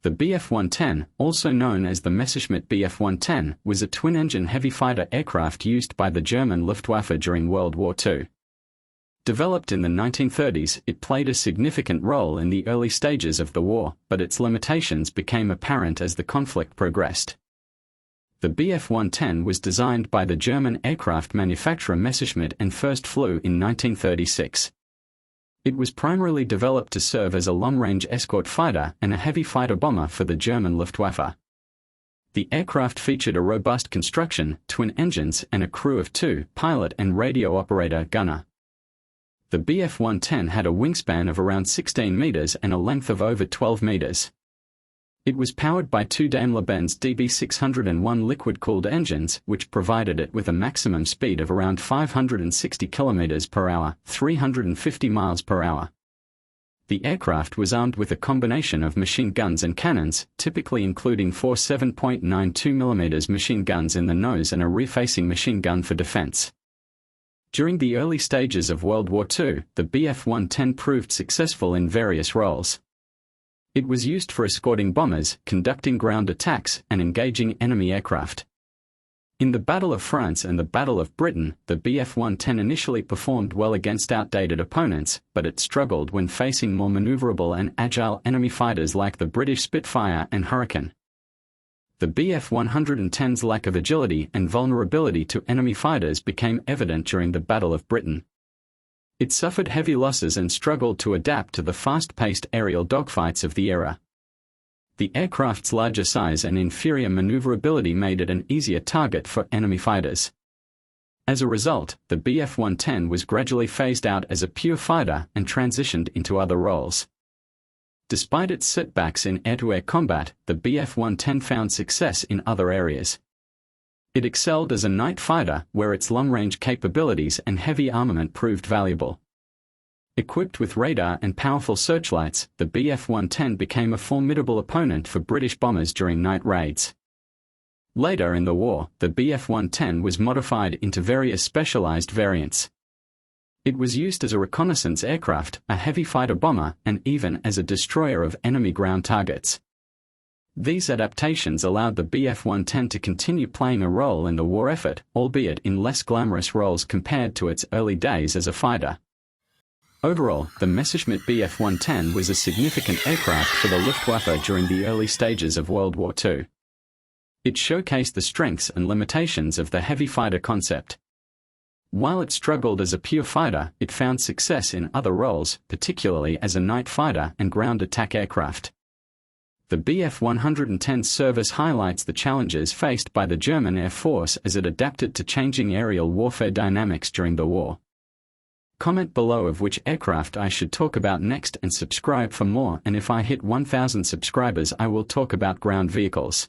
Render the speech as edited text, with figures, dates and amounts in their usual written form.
The BF-110, also known as the Messerschmitt BF-110, was a twin-engine heavy fighter aircraft used by the German Luftwaffe during World War II. Developed in the 1930s, it played a significant role in the early stages of the war, but its limitations became apparent as the conflict progressed. The BF-110 was designed by the German aircraft manufacturer Messerschmitt and first flew in 1936. It was primarily developed to serve as a long-range escort fighter and a heavy fighter bomber for the German Luftwaffe. The aircraft featured a robust construction, twin engines, and a crew of 2, pilot and radio operator gunner. The BF-110 had a wingspan of around 16 meters and a length of over 12 meters. It was powered by 2 Daimler-Benz DB601 liquid-cooled engines, which provided it with a maximum speed of around 560 km per hour, 350 miles per hour. The aircraft was armed with a combination of machine guns and cannons, typically including 4 7.92 mm machine guns in the nose and a rear-facing machine gun for defense. During the early stages of World War II, the BF-110 proved successful in various roles. It was used for escorting bombers, conducting ground attacks, and engaging enemy aircraft. In the Battle of France and the Battle of Britain, the BF-110 initially performed well against outdated opponents, but it struggled when facing more maneuverable and agile enemy fighters like the British Spitfire and Hurricane. The BF-110's lack of agility and vulnerability to enemy fighters became evident during the Battle of Britain. It suffered heavy losses and struggled to adapt to the fast-paced aerial dogfights of the era. The aircraft's larger size and inferior maneuverability made it an easier target for enemy fighters. As a result, the BF-110 was gradually phased out as a pure fighter and transitioned into other roles. Despite its setbacks in air-to-air combat, the BF-110 found success in other areas. It excelled as a night fighter, where its long-range capabilities and heavy armament proved valuable. Equipped with radar and powerful searchlights, the BF-110 became a formidable opponent for British bombers during night raids. Later in the war, the BF-110 was modified into various specialized variants. It was used as a reconnaissance aircraft, a heavy fighter bomber, and even as a destroyer of enemy ground targets. These adaptations allowed the BF-110 to continue playing a role in the war effort, albeit in less glamorous roles compared to its early days as a fighter. Overall, the Messerschmitt BF-110 was a significant aircraft for the Luftwaffe during the early stages of World War II. It showcased the strengths and limitations of the heavy fighter concept. While it struggled as a pure fighter, it found success in other roles, particularly as a night fighter and ground attack aircraft. The BF-110's service highlights the challenges faced by the German Air Force as it adapted to changing aerial warfare dynamics during the war. Comment below of which aircraft I should talk about next and subscribe for more, and if I hit 1,000 subscribers I will talk about ground vehicles.